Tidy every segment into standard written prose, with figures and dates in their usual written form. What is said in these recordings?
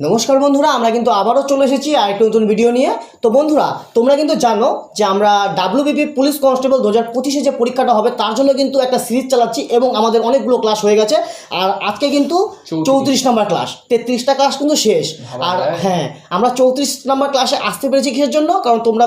নমস্কার বন্ধুরা, আমরা কিন্তু আবারও চলে এসেছি আরেকটি নতুন ভিডিও নিয়ে। তো বন্ধুরা, তোমরা কিন্তু জানো যে আমরা ডাব্লিউবিপি পুলিশ কনস্টেবল 2025 যে পরীক্ষাটা হবে তার জন্য কিন্তু একটা সিরিজ চালাচ্ছি এবং আমাদের অনেকগুলো ক্লাস হয়ে গেছে। আর আজকে কিন্তু 34 নম্বর ক্লাস, 33টা ক্লাস কিন্তু শেষ। আর হ্যাঁ, আমরা 34 নম্বর ক্লাসে আসতে পেরেছি কিসের জন্য? কারণ তোমরা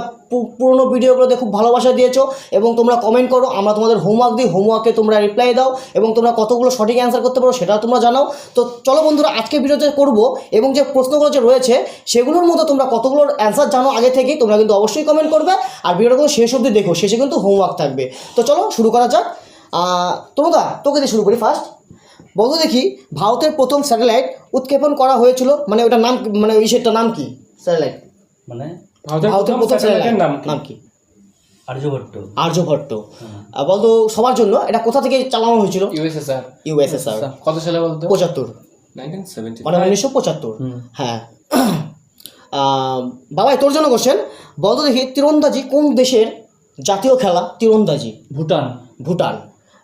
পুরোনো ভিডিওগুলোতে খুব ভালোবাসা দিয়েছো এবং তোমরা কমেন্ট করো, আমরা তোমাদের হোমওয়ার্ক দিই, হোমওয়ার্কে তোমরা রিপ্লাই দাও এবং তোমরা কতগুলো সঠিক অ্যান্সার করতে পারো সেটাও তোমরা জানাও। তো চলো বন্ধুরা, আজকে ভিডিওতে করবো এবং যে প্রশ্নগুলো যে রয়েছে সেগুলোর মধ্যে তোমরা কতগুলোর অ্যান্সার জানো আগে থেকেই তোমরা কিন্তু অবশ্যই কমেন্ট করবে। আর ভিডিওটা কিন্তু শেষ অবধি দেখো, শেষে কিন্তু হোমওয়ার্ক থাকবে। তো চলো শুরু করা যাক। তোমরা তোকে দিয়ে শুরু করি ফার্স্ট। বলতো দেখি, ভারতের প্রথম স্যাটেলাইট উৎক্ষেপণ করা হয়েছিল, মানে ওটার নাম, মানে ওই সেটার নাম কি? স্যাটেলাইট মানে ভারতের প্রথম স্যাটেলাইটের নাম কি? আর্যভট্ট। আর্যভট্ট। বলতো সবার জন্য এটা কোথা থেকে চালানো হয়েছিল? ইউএসএসআর। কত সালে বলতো? 75, 1975। হ্যাঁ। বাবাই তোর জন্য কোশ্চেন। বলতো দেখি, তীরন্দাজি কোন দেশের জাতীয় খেলা? তীরন্দাজি ভুটান।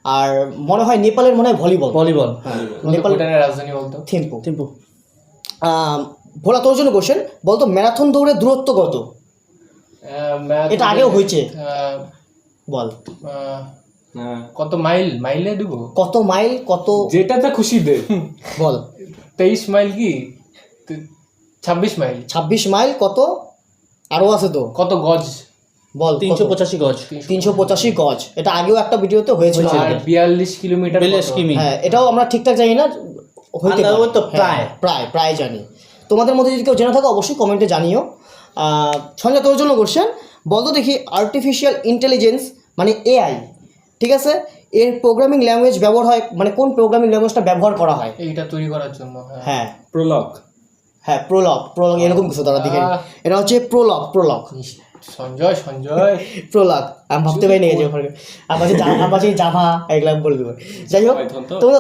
আর মনে হয় নেপালের, মনে হয় ভলিবল। নেপালের রাজধানী বলতো? থিম্পু। ভোলা তোর জন্য কোশ্চেন। বলতো ম্যারাথন দৌড়ের দূরত্ব কত? এটা আগেও হয়েছে, বল। কত মাইলে দেবো? কত মাইল? কত যেটাতে খুশি দে বল। 23 মাইল কি 26 মাইল? 26 মাইল। কত আরও আছে তো? কত গজ? বল। 385 গজ। 385 গজ। এটা আগেও একটা ভিডিওতে হয়েছিল। আর 42 কিলোমিটার। হ্যাঁ, এটাও আমরা ঠিকঠাক জানি না, হইতে তো প্রায় জানি। তোমাদের মধ্যে যদি কেউ জেনে থাকো অবশ্যই কমেন্টে জানিও। সঞ্জয় তোর জন্য কোশ্চেন। বলতো দেখি, আর্টিফিশিয়াল ইন্টেলিজেন্স মানে এআই, ঠিক আছে, এর প্রোগ্রামিং ল্যাঙ্গুয়েজ ব্যবহার হয়, মানে কোন প্রোগ্রামিং ল্যাঙ্গুয়েজটা ব্যবহার করা হয় এইটা তৈরি করার জন্য? হ্যাঁ, প্রলগ। হ্যাঁ, প্রলগ এরকম কিছু তারা দিকে। এটা হচ্ছে প্রলগ। সঞ্জয় প্রলগ আমি ভাবতে পারি না যে আমার জাভা এগুলা বলে দেবো। যাই হোক,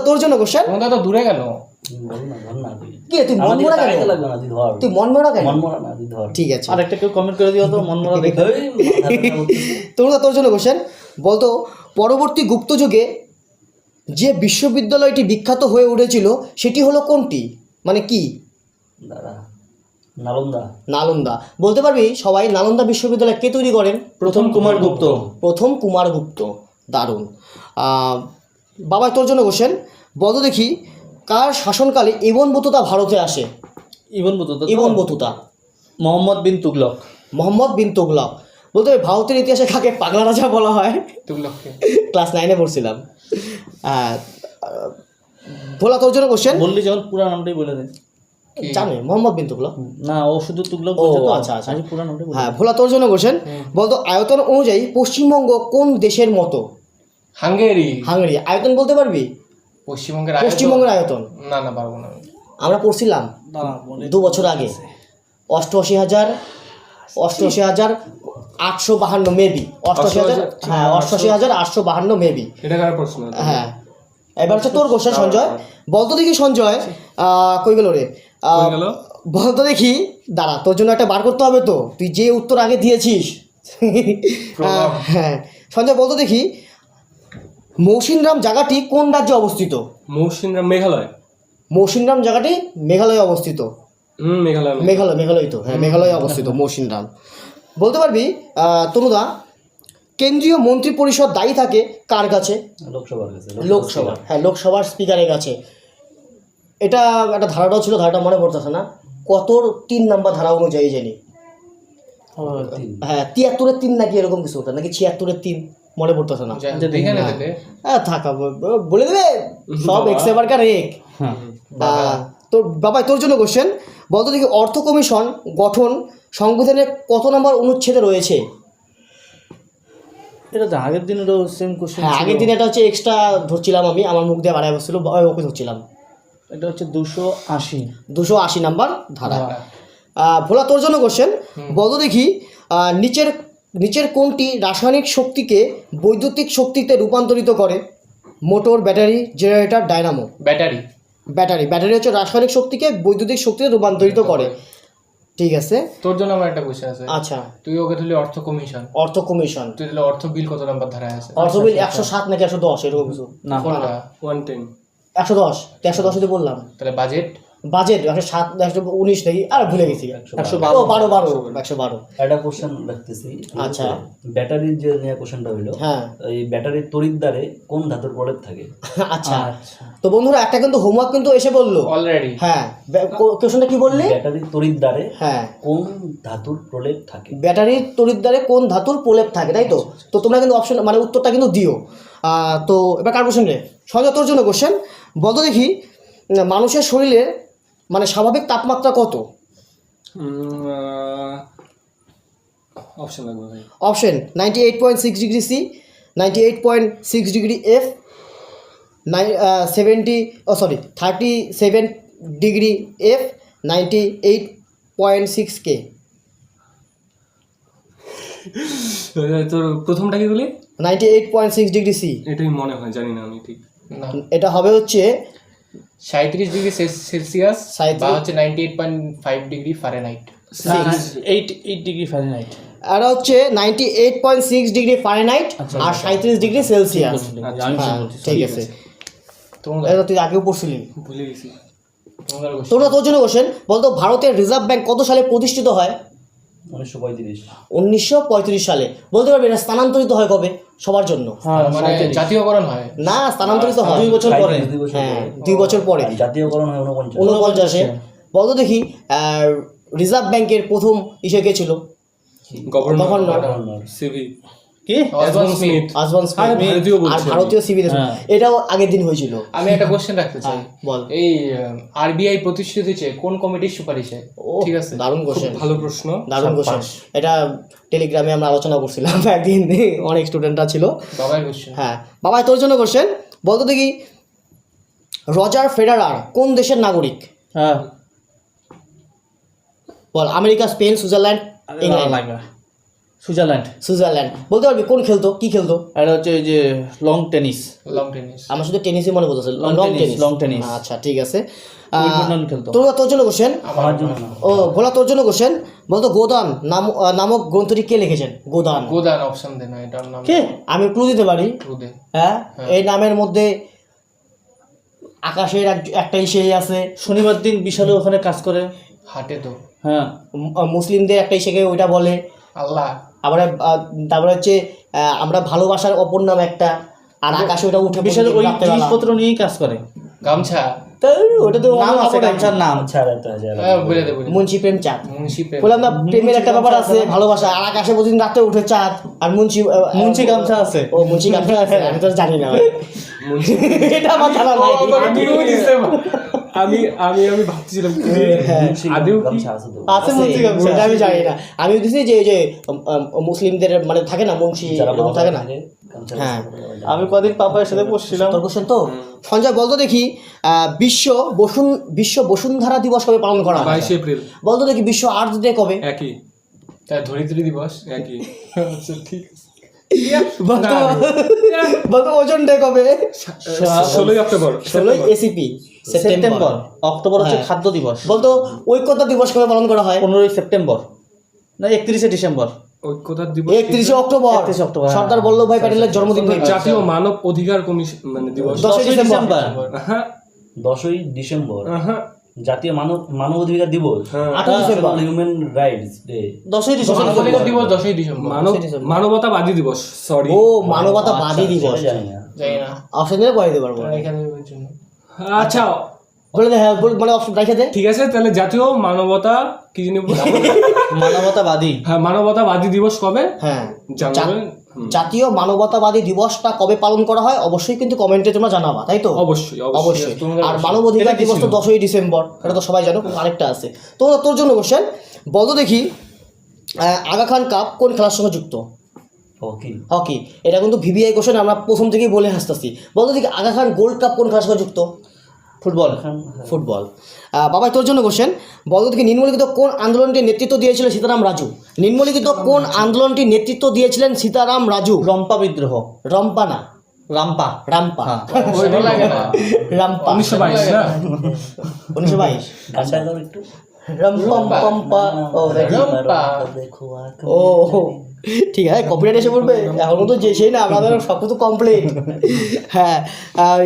তোর জন্য কোশ্চেন। তোমরা তো দূরে গেল। কি তুই মন মরা কেন? তুই মন মরা কেন? ঠিক আছে, আর একটা কেউ কমেন্ট করে দিও তো মন মরা দেখে। তোর জন্য কোশ্চেন। বলতো পরবর্তী গুপ্ত যুগে যে বিশ্ববিদ্যালয়টি বিখ্যাত হয়ে উঠেছিল সেটি হলো কোনটি? মানে কি? নালন্দা। বলতে পারবি সবাই নালন্দা বিশ্ববিদ্যালয় কে তৈরি করেন? প্রথম কুমারগুপ্ত। দারুণ। বাবা তোর জন্য কোশ্চেন। বলতো দেখি, কার শাসনকালে ইবন বতুতা ভারতে আসে? Ibn Battuta. মোহাম্মদ বিন তুগলক। বলতে ভারতের ইতিহাসে কাকে পাগলা রাজা বলা হয়? তুগলককে ক্লাস 9-এ পড়ছিলাম। ভোলা তোর জন্য কোশ্চেন। বললি যখন পুরো নামটাই বলে দে। জানে মোহাম্মদ বিন তুগলক? না, ও শুধু তুগলক ও বলছে তো। আচ্ছা। পুরো নামটাই বলে। হ্যাঁ, ভোলা তোর জন্য কোশ্চেন। বলতো আয়তন অনুযায়ী পশ্চিমবঙ্গ কোন দেশের মতো? হাঙ্গেরি। আয়তন বলতে পারবি? পশ্চিমবঙ্গের আয়তন? না পারবো না। আমরা পড়ছিলাম 2 বছর আগে। 88,852 মেবি। 88,852 মেবি। এটা কার প্রশ্ন? হ্যাঁ, এবার হচ্ছে তোর কোশ্চেন সঞ্জয়। বলতো দেখি সঞ্জয়, কই গেল রে? বলতো দেখি, দাঁড়া, তোর জন্য একটা বার করতে হবে তো, তুই যে উত্তর আগে দিয়েছিস। হ্যাঁ সঞ্জয়, বলতো দেখি, মৌসিনরাম জায়গাটি কোন রাজ্যে অবস্থিত? মৌসিনরাম জায়গাটি মেঘালয়ে অবস্থিত। মেঘালয় তো, হ্যাঁ, মেঘালয়ে অবস্থিত মৌসিনরাম। বলতে পারবি তনুদা, কেন্দ্রীয় মন্ত্রী পরিষদ দায়ী থাকে কার কাছে? লোকসভা। হ্যাঁ, লোকসভার স্পিকারের কাছে। এটা একটা ধারাটাও ছিল, ধারাটা মনে পড়তেছে না। কত 3 নাম্বার ধারা অনুযায়ী জানি। হ্যাঁ, 73-এর 3 নাকি এরকম কিছু ওটা, নাকি 76-এর 3, মনে পড়তেছে না। হ্যাঁ থাকা বলে দেবে সব এক্সে বারকার এক। তোর বাবাই তোর জন্য কোশ্চেন। বলতো দেখি, অর্থ কমিশন গঠন সংবিধানের কত নম্বর অনুচ্ছেদে রয়েছে? এটা তো আগের দিনেরও সেম কোশ্চেন। হ্যাঁ, আগের দিন এটা হচ্ছে এক্সট্রা ধরছিলাম আমি, আমার মুখ দিয়ে বাড়ায় বসছিল, ওকে ধরছিলাম। এটা হচ্ছে 280 নাম্বার ধারা। ভোলা তোর জন্য কোশ্চেন। বলতো দেখি, নিচের কোনটি রাসায়নিক শক্তিকে বৈদ্যুতিক শক্তিতে রূপান্তরিত করে? Motor, battery, generator, Dynamo. Battery হচ্ছে রাসায়নিক শক্তিকে বৈদ্যুতিক শক্তিতে রূপান্তরিত করে। ঠিক আছে, তোর জন্য আমার একটা কোশ্চেন আছে। আচ্ছা, তুই ওকে দিলি অর্থ কমিশন, তুই দিলি অর্থ বিল কত নাম্বার ধারায় আছে? অর্থ বিল 107 নাকি 110 এরকম কিছু। না, 110। 110 110 বললাম। তাহলে বাজেট বাজেট 107 নাকি আর ভুলে গেছি 112 ও 112 একটা কোশ্চেন রাখতেছি। আচ্ছা। ব্যাটারির যে কোশ্চেনটা হইলো, হ্যাঁ এই ব্যাটারির তড়িৎদ্বারে কোন ধাতুর প্রলেপ থাকে? আচ্ছা তো বন্ধুরা একটা কিন্তু হোমওয়ার্ক কিন্তু এসে বললো অলরেডি। হ্যাঁ কোশ্চেনটা কি বললি? ব্যাটারির তড়িৎদ্বারে হ্যাঁ কোন ধাতুর প্রলেপ থাকে? ব্যাটারির তড়িৎদ্বারে কোন ধাতুর প্রলেপ থাকে, তাই তো? তো তোমরা কিন্তু অপশন মানে উত্তরটা কিন্তু দিও। তো এবার কার কোশ্চেন রে? সঞ্জয় তোর জন্য কোশ্চেন। বলতো দেখি মানুষের শরীরে মানে স্বাভাবিক তাপমাত্রা কত? অপশন লাগবে ভাই। Option 98.6 degree C, 98.6 degree F, 37 degree F, 98.6 কে। তোর প্রথমটা কি বলি? 98.6 ডিগ্রি সি। এটাই মনে হয়, জানি না আমি ঠিক। না, এটা হবে হচ্ছে 37 ডিগ্রি সেলসিয়াস 37 বা হচ্ছে 98.5 ডিগ্রি ফারেনহাইট। 8 degree Fahrenheit. আর হচ্ছে 98.6 ডিগ্রি ফারেনহাইট আর 37 ডিগ্রি সেলসিয়াস। হ্যাঁ, ঠিক আছে। তোমরা এটা তুই আগেও পড়ছিলি। ভুলে গেছি। তোমাদের question। তোমরা তোর জন্য কোশ্চেন। বলতো ভারতের রিজার্ভ ব্যাংক কত সালে প্রতিষ্ঠিত হয়? 1935। 1935 সালে। বলতে পারবি এটা স্থানান্তরিত হয় কবে সবার জন্য? মানে জাতীয়করণ হয় না, স্থানান্তরিত হয় 2 বছর পরে। হ্যাঁ 2 বছর পরে, আর জাতীয়করণ হয় 49। 49-এ। বলতো দেখি রিজার্ভ ব্যাংকের প্রথম ইসে কে ছিল? গভর্নর। সিভি কি? Osborne Smith. Osborne Smith. ভারতীয় বলছি আর আমি। ভারতীয় সিভিল এটাও আগের দিন হয়েছিল। আমি একটা কোশ্চেন রাখতে চাই। বল। এই আরবিআই প্রতিষ্ঠিত হয়েছে কোন কমিটির সুপারিশে? ও ঠিক আছে। দারুণ কোশ্চেন, ভালো প্রশ্ন। দারুণ কোশ্চেন। এটা টেলিগ্রামে আমরা আলোচনা করছিলাম একদিন, অনেক স্টুডেন্টরা ছিল। বাবার কোশ্চেন। হ্যাঁ বাবা তোর জন্য কোশ্চেন। বলতো দেখি রজার ফেডারার কোন দেশের নাগরিক? হ্যাঁ বল। America, Spain, Switzerland, England. Switzerland. Switzerland. বলতে পারবি কোন খেলতো, কি খেলতো? এটা হচ্ছে ওই যে লং টেনিস। Long tennis. আমার শুধু টেনিসই মনে পড়তেছে। Long long tennis, tennis. long tennis। আচ্ছা ঠিক আছে। উইম্বলডন খেলতো। তোর জন্য কোশ্চেন। আমার জন্য না। ও ভোলা তোর জন্য কোশ্চেন। বলতো গোদান নামক গ্রন্থটি কে লিখেছেন? গোদান। গোদান অপশন দে না, এটার নাম কে? আমি ক্লু দিতে পারি। রুদে। হ্যাঁ এই নামের মধ্যে আকাশের একটা ইসে আছে। শনিবার দিন বিশালে ওখানে কাজ করে। হাটে তো হ্যাঁ মুসলিমদের একটা ইসেকে ওইটা বলে। আল্লাহ। আবার তারপরে হচ্ছে আমরা ভালোবাসার অপর নাম একটা। আর আকাশে ওটা উঠে বিশালে ওই রাত্রেবেলা। জিনিসপত্র নিয়েই কাজ করে। গামছা। তা ওটা তো নাম অন্য আছে, কাপড় গামছার নাম। আচ্ছা হ্যাঁ বলে দে বলে দে। মুন্সি প্রেমচাঁদ। মুন্সি প্রেম। বললাম না প্রেমের একটা ব্যাপার আছে, ভালোবাসা। আর আকাশে প্রতিদিন রাতে উঠে চাঁদ। আর মুন্সি গামছা আছে। ও মুন্সি গামছা আছে, আমি তো জানি না। এটা আমার জানা নাই। আমি ভাবছিলাম আদেও কি আছে মুন্সি গামছা, এটা আমি জানি না। আমি বুঝছি যে এই যে মুসলিমদের মানে থাকে না মুন্সি, এরকম থাকে না। হ্যাঁ আমি কদিন পাপার সাথে বসছিলাম। তোর কোশ্চেন তো। সঞ্জয় বলতো দেখি বিশ্ব বসুন্ধরা দিবস কবে পালন করা হয়? 22 এপ্রিল। বলতো দেখি বিশ্ব আর্থ ডে কবে? একই তাই ধরিত্রী দিবস। একই। আচ্ছা ঠিক আছে। বলতো ওজন ডে কবে? 16 অক্টোবর। 16 ACP September. অক্টোবর হচ্ছে হ্যাঁ। খাদ্য দিবস। বলতো ঐক্যতা দিবস কবে পালন করা হয়? 15 সেপ্টেম্বর না 31 ডিসেম্বর। ঐক্যতার দিবস। 31 অক্টোবর। 31 অক্টোবর, হ্যাঁ। সর্দার বল্লভভাই প্যাটেলের জন্মদিন হয়েছে। জাতীয় মানব অধিকার কমিশন মানে দিবস। 10 ডিসেম্বর। হ্যাঁ 10ই ডিসেম্বর হ্যাঁ জাতীয় মানবাধিকার দিবস। হ্যাঁ। 8 December. Human rights day. 10 December. মানবাধিকার দিবস 10ই ডিসেম্বর। মানবতাবাদী দিবস। সরি। ও মানবতাবাদী দিবস। জানি না। জানি না। অপশন দিলে পড়ে দিতে পারবো। এখানে ওই জন্য। আচ্ছা বলে দে, হ্যাঁ মানে অপশন রেখে দে। ঠিক আছে, তাহলে জাতীয় মানবতা কি জিনিস মানবতাবাদী। হ্যাঁ মানবতাবাদী দিবস কবে হ্যাঁ জানাবেন? জাতীয় মানবতাবাদী দিবসটা কবে পালন করা হয় অবশ্যই কিন্তু কমেন্টে তোমরা জানাবা, তাই তো? অবশ্যই অবশ্যই। তোমাদের আর মানবাধিকার দিবস তো 10ই ডিসেম্বর, এটা তো সবাই জানো। আরেকটা আছে তো তোর জন্য কোশ্চেন। বলতো দেখি আগা খান কাপ কোন খেলার সঙ্গে যুক্ত? হকি। হকি। এটা কিন্তু ভিভিআই কোশ্চেন, আমরা প্রথম থেকেই বলে আসতেছি। বলতো দেখি আগা খান গোল্ড কাপ কোন খেলার সঙ্গে যুক্ত? ফুটবল। ফুটবল। বাবা তোর জন্য কোশ্চেন। বলতো দেখি নিম্নলিখিত কোন আন্দোলনটির নেতৃত্ব দিয়েছিলেন সীতারাম রাজু? নিম্নলিখিত কোন আন্দোলনটির নেতৃত্ব দিয়েছিলেন সীতারাম রাজু? রম্পা বিদ্রোহ। রম্পা না, রাম্পা। রাম্পা। ওইটা লাগে না। রাম্পা 1922 না 1922। গানটা গাও একটু। রম্পম পম্পা। ও রম্পা। ও ঠিক আছে, কপিরাইট এসে পড়বে এখন তো যে সেই না, আমাদের সব কিছু কমপ্লিট। হ্যাঁ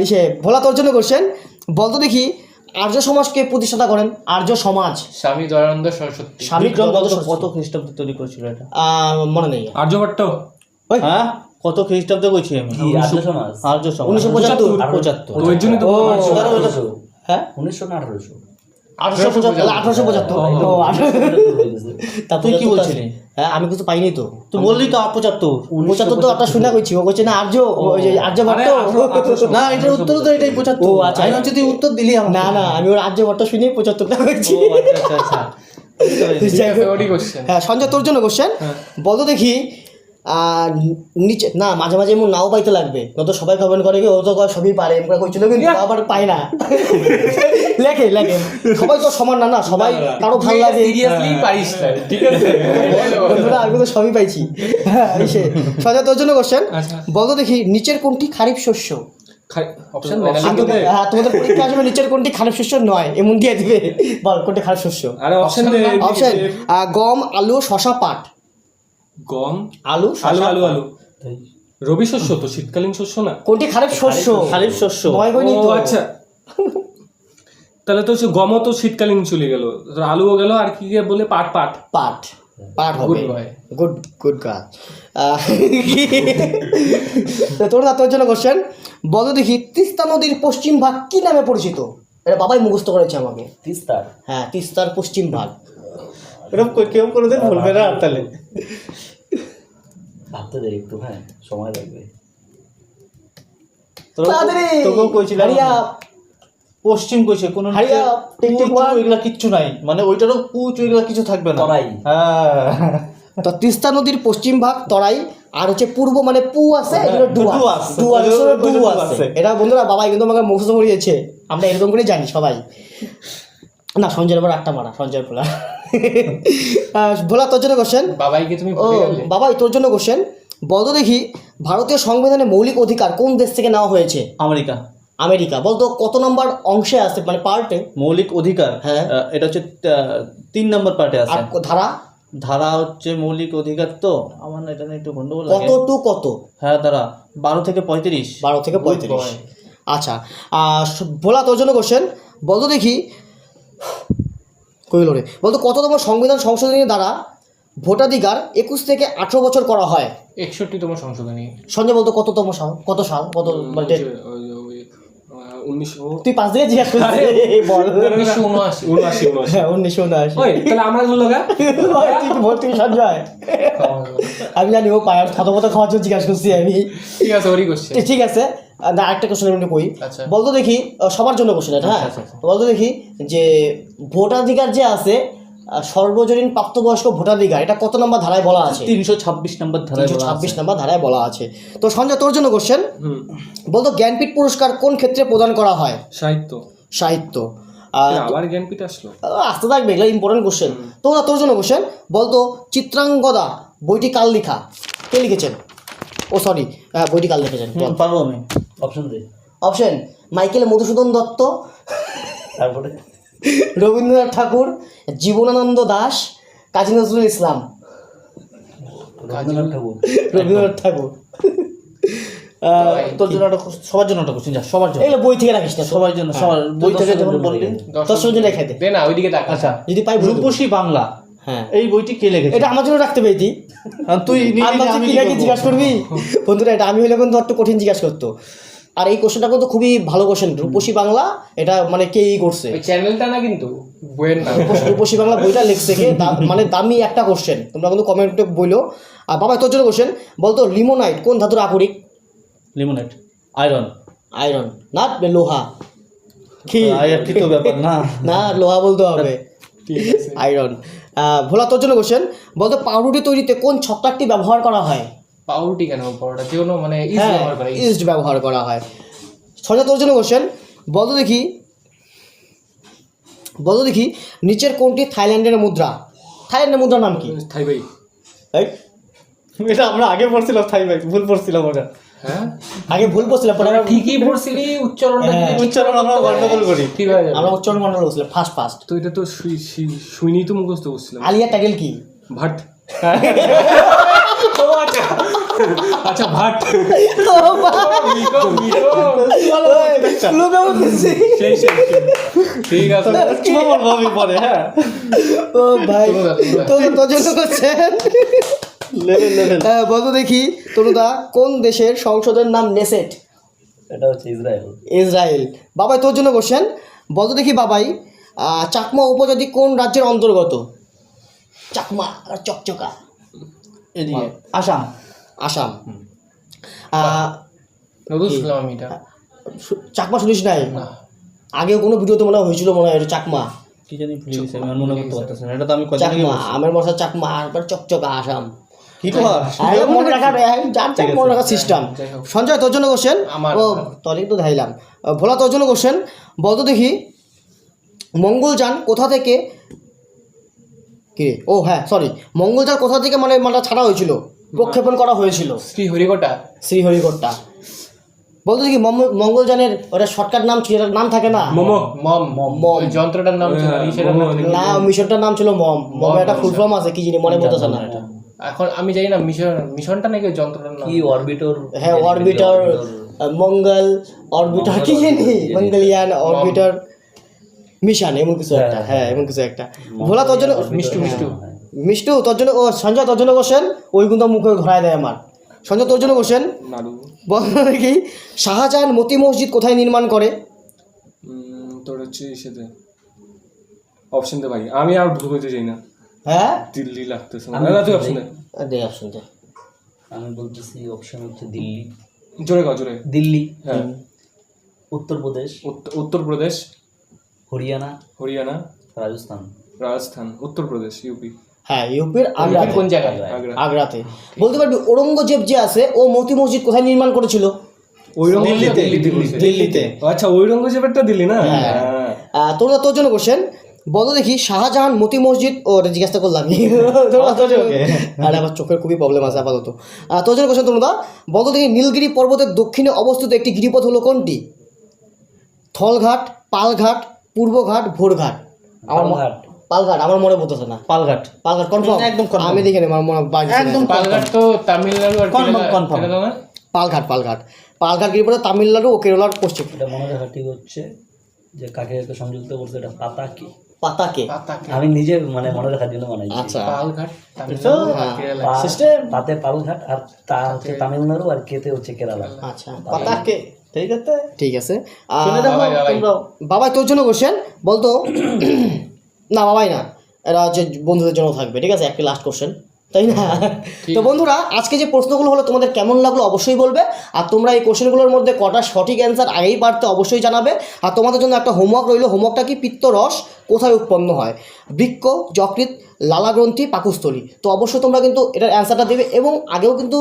ইসে ভোলা তোর জন্য কোশ্চেন। বলতো দেখি আর্য সমাজকে প্রতিষ্ঠাতা করেন? আর্য সমাজ স্বামী দয়ানন্দ সরস্বতী। স্বামী বিক্রম কত দয়ানন্দ কত খ্রিস্টাব্দে তৈরি করেছিল এটা? মনে নেই। আর্যভট্ট। ওই হ্যাঁ কত খ্রিস্টাব্দে কইছি আমি? কি আর্য সমাজ? আর্য সমাজ 1975 75। তো এর জন্যই তো বললাম আর্য। 1800 হ্যাঁ 1900 না 1800? 1875। ও 1875। তা তুই কি বলছিলি? হ্যাঁ আমি কিছু পাইনি তো। তুই বললি তো 75। 75 তো আপনার শুনে কইছি, ও কইছে না আর্য, ওই যে আর্যভট্ট। না এটার উত্তর তো এটাই 75। ও আচ্ছা, আমি ভাবছি তুই উত্তর দিলি আমাকে। না না আমি ওর আর্যভট্ট শুনেই 75টা কইছি। ও আচ্ছা আচ্ছা আচ্ছা। যাই হোক। ওরই কোশ্চেন। হ্যাঁ সঞ্জয় তোর জন্য কোশ্চেন, বলতো দেখি নিচে না মাঝে মাঝে এমন নাও পাইতে লাগবে, নত সবাই কমেন্ট করে কি ও তো কয় সবই পারে এমন কইছিল কিন্তু আবার পায় না। লেখে লেখে সবাই তো সমান না, না সবাই কারো ভালো লাগে। সিরিয়াসলি পারিস না, ঠিক আছে? বন্ধুরা আমি তো সবই পাইছি। হ্যাঁ এসে সঞ্জয় তোর জন্য কোশ্চেন, আচ্ছা। বলতো দেখি নিচের কোনটি খারিফ শস্য? অপশন হ্যাঁ তোমাদের পরীক্ষা আসবে নিচের কোনটি খারিফ শস্য নয় এমন দিয়ে দিবে, বল কোনটি খারিফ শস্য? আরে অপশন দে। অপশন গম, আলু, শশা, পাট। গম, আলু, আলু শশা, আলু আলু। রবি শস্য তো শীতকালীন শস্য না? কোনটি খারিফ শস্য? খারিফ শস্য। নয় কই নি ও তো। আচ্ছা। তাহলে তো হচ্ছে গমও তো শীতকালীন চলে গেল, আলুও গেল, আর কি বলে পাট পাট পাট, পাট হবে। Good boy. Good good girl. তোর জন্য কোশ্চেন, বলো দেখি তিস্তা নদীর পশ্চিম ভাগ কি নামে পরিচিত? এটা বাবাই মুখস্থ করেছে আমাকে। তিস্তার? হ্যাঁ তিস্তার পশ্চিম ভাগ। এরকম কেউ কোনোদিন বলবে না তাহলে। ভাবতে দেরি একটু, হ্যাঁ সময় লাগবে। তাড়াতাড়ি। তোকেও কইছিলাম হারিয়া। পশ্চিম কইছে কোনো হারিয়া, টিকটিক ওয়ান। এগুলা কিচ্ছু নাই, মানে ওইটারও পুচ এগুলা কিছু থাকবে না। তরাই। হ্যাঁ তো তিস্তা নদীর পশ্চিম ভাগ তরাই, আর হচ্ছে পূর্ব মানে পু আছে, এগুলো ডুয়া ডুয়া আছে। ডুয়া আছে, ওইগুলো ডুয়া ডুয়া আছে। আছে। এটা বন্ধুরা বাবাই কিন্তু আমাকে মুখস্থ করিয়েছে, আমরা এরকম করে জানি সবাই। না সঞ্জয়ের আবার 8টা মারা, সঞ্জয় ভোলা। ভোলা তোর জন্য কোশ্চেন, বাবাইকে তুমি ও ভুলে গেলে? বাবাই তোর জন্য কোশ্চেন, বলতো দেখি ভারতীয় সংবিধানে মৌলিক অধিকার কোন দেশ থেকে নেওয়া হয়েছে? আমেরিকা। আমেরিকা। বলতো কত নম্বর অংশে আছে মানে পার্টে? মৌলিক অধিকার, হ্যাঁ। এটা হচ্ছে 3 নম্বর পার্টে আছে। আর ধারা ধারা হচ্ছে মৌলিক অধিকার, তো আমার না এটা নিয়ে একটু গন্ডগোল লাগে। কত টু কত? হ্যাঁ ধারা 12 থেকে 35। 12 থেকে 35। আচ্ছা ভোলা তোর জন্য কোশ্চেন, বলতো দেখি কইল রে, বলতো কততম সংবিধান সংশোধনী দ্বারা ভোটাধিকার 21 থেকে 18 বছর করা হয়? 61তম সংশোধনী। সঞ্জয় বলতো কততম সাল, কত সাল, কত মানে date? 1900 তুই 5 দিকে জিজ্ঞাসা করছিস। বল 1979। 79। হ্যাঁ 1979। ওই তাহলে আমরা গুলো গা তুই কি ভর্তি সঞ্জয়? আমি জানি ও পায়ার থতমত খাওয়ার জন্য জিজ্ঞাসা করছি আমি। ঠিক আছে, ওরই কোশ্চেন। ঠিক আছে আরেকটা কোশ্চেন আমি কই, আচ্ছা। বলতো দেখি সবার জন্য কোশ্চেন এটা, হ্যাঁ বলতো দেখি যে ভোটাধিকার যে আছে সর্বজনীন প্রাপ্তবয়স্ক ভোটাধিকার, এটা কত নম্বর ধারায় বলা আছে? 326 নম্বর ধারায় বলা আছে। 326 নম্বর ধারায় বলা আছে। তো সঞ্জয় তোর জন্য কোশ্চেন, বলতো জ্ঞানপীঠ পুরস্কার কোন ক্ষেত্রে প্রদান করা হয়? সাহিত্য। সাহিত্য। আবার জ্ঞানপীঠ আসলো। আসতে থাকবে, এগুলো ইম্পর্টেন্ট কোশ্চেন। তোর জন্য কোশ্চেন, বলতো চিত্রাঙ্গদা বইটি কাল লেখা, কে লিখেছেন? ও সরি, বইটি কাল লিখেছেন? পারবো আমি। অপশন দে। অপশন মাইকেল মধুসূদন দত্ত, তারপরে রবীন্দ্রনাথ ঠাকুর, জীবনানন্দ দাশ, কাজী নজরুল ইসলাম। রবীন্দ্রনাথ ঠাকুর। রবীন্দ্রনাথ ঠাকুর। তোর জন্য একটা সবার জন্য একটা কোশ্চেন, যা সবার জন্য। এগুলো বই থেকে রাখিস না, সবার জন্য, সবার বই থেকে যেমন বললি। 10 জন্য রেখে দে। দে না, ওইদিকে তাকা। আচ্ছা যদি পাই বলে দেবো। রূপসী বাংলা, হ্যাঁ এই বইটি কে লিখেছে? এটা আমার জন্য রাখতে পেয়েছি। তুই আমি ভাবছি কি নাকি জিজ্ঞাসা করবি বন্ধুরা, এটা আমি হলে কিন্তু একটু কঠিন জিজ্ঞাসা করতো। আর এই কোশ্চেনটা কিন্তু খুবই ভালো কোশ্চেন, রূপসী বাংলা, এটা মানে কে করছে? ওই চ্যানেলটা না কিন্তু, বইয়ের নাম। রূপসী বাংলা বইটা লিখছে কে? মানে দামি একটা কোশ্চেন, তোমরা কিন্তু কমেন্টে বইলো। আর বাবা তোর জন্য কোশ্চেন, বলতো লিমোনাইট কোন ধাতুর আকরিক? লিমোনেট, আয়রন। আয়রন না লোহা। কি কি তো ব্যাপার না। না লোহা বলতে হবে, ঠিক আছে। আয়রন। ভোলা তোর জন্য কোশ্চেন, বলতো পাউরুটি তৈরিতে কোন ছত্রাকটি ব্যবহার করা হয়? পাউরুটি কেন, পরোটা যে কোনো মানে ইজ হ্যাঁ ব্যবহার করে। ইস্ট ব্যবহার করা হয়। সঞ্জয় তোর জন্য কোশ্চেন, বলতো দেখি নিচের কোনটি থাইল্যান্ডের মুদ্রা? থাইল্যান্ডের মুদ্রার নাম কি? থাই ভাই। এই, এটা আমরা আগে পড়ছিলাম, থাই ভাই ভুল পড়ছিলাম ওটা। হ্যাঁ আগে ভুল বলছিলাম, পরে আমরা ঠিকই পড়ছিলি, উচ্চারণটা হ্যাঁ, যদি উচ্চারণ আমরা গন্ডগোল করি। ঠিক হয়ে যাবে। আমরা উচ্চারণ মন্ডল বলছিলাম ফার্স্ট। তো এটা তো শুইনি তো মুখস্থ করছিলাম। আলিয়া টাইটেল কি? ভাট। আচ্ছা ভাট ক্লু কেমন দিচ্ছি? সেই সেই সেই। ঠিক আছে কি বলবো আমি পরে, হ্যাঁ ও ভাই তোর জন্য করছেন। লেভেল বলতো দেখি তনুদা, কোন দেশের সংসদের নাম নেসেট? এটা হচ্ছে ইসরায়েল। ইসরায়েল। বাবাই তোর জন্য কোশ্চেন, বলতো দেখি বাবাই, চাকমা উপজাতি কোন রাজ্যের অন্তর্গত? চাকমা আর চকচকা। এদিকে আসাম। আসাম। নতুন শুনলাম আমি এটা। চাকমা শুনিস নাই? না। আগেও কোনো ভিডিওতে মনে হয় হয়েছিল, মনে হয় এটা চাকমা। কি জানি ভুলে গেছি, আমি আর মনে করতে পারতেছি না। এটা তো আমি কদিন আগে চাকমা, বলছি। আমার মশা চাকমা আর চকচকা আসাম। কি কর মনে রাখার যার যার মনে রাখার সিস্টেম। যাই হোক। সঞ্জয় তোর জন্য কোশ্চেন। আমার- ও তোরই তো ধাইলাম। ভোলা তোর জন্য কোশ্চেন, বলতো দেখি মঙ্গলযান কোথা থেকে, কি রে, ও হ্যাঁ সরি, মঙ্গলযান কোথা থেকে মানে ছাড়া হয়েছিল, প্রক্ষেপণ করা হয়েছিল? শ্রীহরিকোটা। শ্রীহরিকোটা। বলতো দেখি মঙ্গলযানের ওটা শর্টকাট নাম ছিল, নাম থাকে না? মোমো মম। ওই যন্ত্রটার নাম ছিল হ্যাঁ, সেটার নাম কি? না, মিশনটার নাম ছিল মম। মমের একটা ফুল ফর্ম আছে, কি জিনিস মনে পড়তেছে না। এখন আমি জানি না মিশনটা নাকি ওই যন্ত্রটার নাম। কি অরবিটর? হ্যাঁ অরবিটার, মঙ্গল অরবিটার, কি জানি মঙ্গলয়ান অরবিটার মিশন, এমন কিছু একটা। হ্যাঁ এমন কিছু একটা। ভোলা তোর জন্য মিষ্টু মিষ্টু। মিষ্টু তোর জন্য, ও সঞ্জয় তোর জন্য কোশ্চেন, ওই কিন্তু মুখে ঘোরায় দেয় আমার। সঞ্জয় তোর জন্য কোশ্চেন, নাড়ু বল দেখি শাহজাহান মতি মসজিদ কোথায় নির্মাণ করে? তোর হচ্ছে সেতে অপশন দে ভাই, আমি আর ভুল হইতে চাই না। হ্যাঁ দিল্লি লাগতেছে না, না তুই অপশন দে। দে অপশন দে। আমি বলতেছি অপশন হচ্ছে দিল্লি। জোরে কর জোরে। দিল্লি, হ্যাঁ, উত্তরপ্রদেশ, উত্তরপ্রদেশ, হরিয়ানা, হরিয়ানা, রাজস্থান। রাজস্থান, উত্তরপ্রদেশ, ইউপি, হ্যাঁ ইউপির আগ্রার কোন জায়গায়? আগ্রা। আগ্রাতে। বলতে পারবি ঔরঙ্গজেব যে আছে, ও মতি মসজিদ কোথায় নির্মাণ করেছিল? ঔরঙ্গজেব দিল্লিতে। আচ্ছা ঔরঙ্গজেবেরটা দিল্লি না? হ্যাঁ। তোর জন্য কোশ্চেন, বলো দেখি শাহজাহান মতি মসজিদ, ও ওটা জিজ্ঞাসা করলাম আর আমার চোখের খুবই প্রবলেম আছে আপাতত। তোর জন্য কোশ্চেন তোমরা বলো দেখি নীলগিরি পর্বতের দক্ষিণে অবস্থিত একটি গিরিপথ হলো কোনটি? থলঘাট, পালঘাট, পূর্বঘাট, ভোরঘাট। পালঘাট। পালঘাট আমার মনে পড়তেছে না। পালঘাট। পালঘাট কনফার্ম? একদম confirm। আমি দেখে নেই, আমার মনে একদম পালঘাট তো তামিলনাড়ু আর Confirm, confirm। কেরালা না? পালঘাট। পালঘাট গিরিপথ তামিলনাড়ু ও কেরালার পশ্চিম। এটা মনে রাখা ঠিক হচ্ছে যে কাকে কাকে সংযুক্ত করছে, এটা পাতাকি। পাতাকে। পাতাকে। আমি নিজে মানে মনে রাখার জন্য বানাইছি। আচ্ছা পালঘাট তামিলনাড়ু আর কেরালা। পাতে পালঘাট, আর তা হচ্ছে তামিলনাড়ু, আর কেতে হচ্ছে কেরালা। আচ্ছা পাতাকে। ঠিক আছে, ঠিক আছে। শুনে দেখো বাবাই, বাবাই। তোমরাও। বাবাই তোর জন্য কোশ্চেন, বলতো না বাবাই না, এরা হচ্ছে বন্ধুদের জন্য থাকবে, ঠিক আছে? একটা লাস্ট কোশ্চেন, তাই না? তো বন্ধুরা, আজকে যে প্রশ্নগুলো হলো তোমাদের কেমন লাগলো অবশ্যই বলবে। আর তোমরা এই কোশ্চেনগুলোর মধ্যে কটা সঠিক অ্যান্সার আগেই পারতে অবশ্যই জানাবে। আর তোমাদের জন্য একটা হোমওয়ার্ক রইলো। হোমওয়ার্কটা কি, পিত্তরস কোথায় উৎপন্ন হয়? বৃক্ক, যকৃৎ, লালাগ্রন্থি, পাকস্থলী। তো অবশ্যই তোমরা কিন্তু এটার অ্যান্সারটা দেবে। এবং আগেও কিন্তু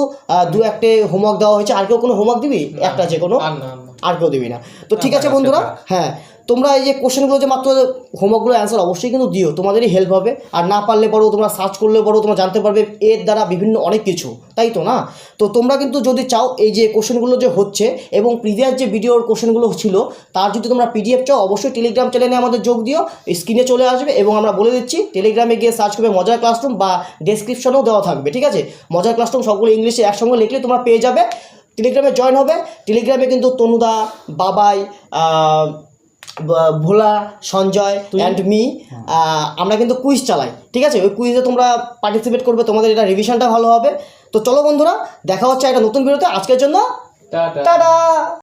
দু একটা হোমওয়ার্ক দেওয়া হয়েছে। আর কেউ কোনো হোমওয়ার্ক দিবি? একটা যে কোনো, আর না, আর না। আর কেউ দিবি না? তো ঠিক আছে বন্ধুরা, হ্যাঁ তোমরা এই যে কোশ্চেনগুলো যে মাত্র হোমওয়ার্কগুলো অ্যান্সার অবশ্যই কিন্তু দিও, তোমাদেরই হেল্প হবে। আর না পারলে পরেও তোমরা সার্চ করলে পরেও তোমরা জানতে পারবে এর দ্বারা বিভিন্ন অনেক কিছু, তাই তো না? তো তোমরা কিন্তু যদি চাও এই যে কোশ্চেনগুলো যে হচ্ছে এবং প্রিভিয়াস যে ভিডিওর কোশ্চেনগুলো ছিল তার যদি তোমরা পিডিএফ চাও অবশ্যই টেলিগ্রাম চ্যানেলে আমাদের যোগ দিও, স্ক্রিনে চলে আসবে। এবং আমরা বলে দিচ্ছি টেলিগ্রামে গিয়ে সার্চ করবে মজার ক্লাসরুম, বা ডেসক্রিপশনেও দেওয়া থাকবে, ঠিক আছে? মজার ক্লাসরুম সবগুলো ইংলিশে একসঙ্গে লিখলে তোমরা পেয়ে যাবে। টেলিগ্রামে জয়েন হবে। টেলিগ্রামে কিন্তু তনুদা, বাবাই, ভোলা, সঞ্জয় অ্যান্ড মি, আমরা কিন্তু কুইজ চালাই, ঠিক আছে? ওই কুইজে তোমরা পার্টিসিপেট করবে, তোমাদের এটা রিভিশনটা ভালো হবে। তো চলো বন্ধুরা, দেখা হচ্ছে একটা নতুন ভিডিওতে। আজকের জন্য টাটা। টাটা।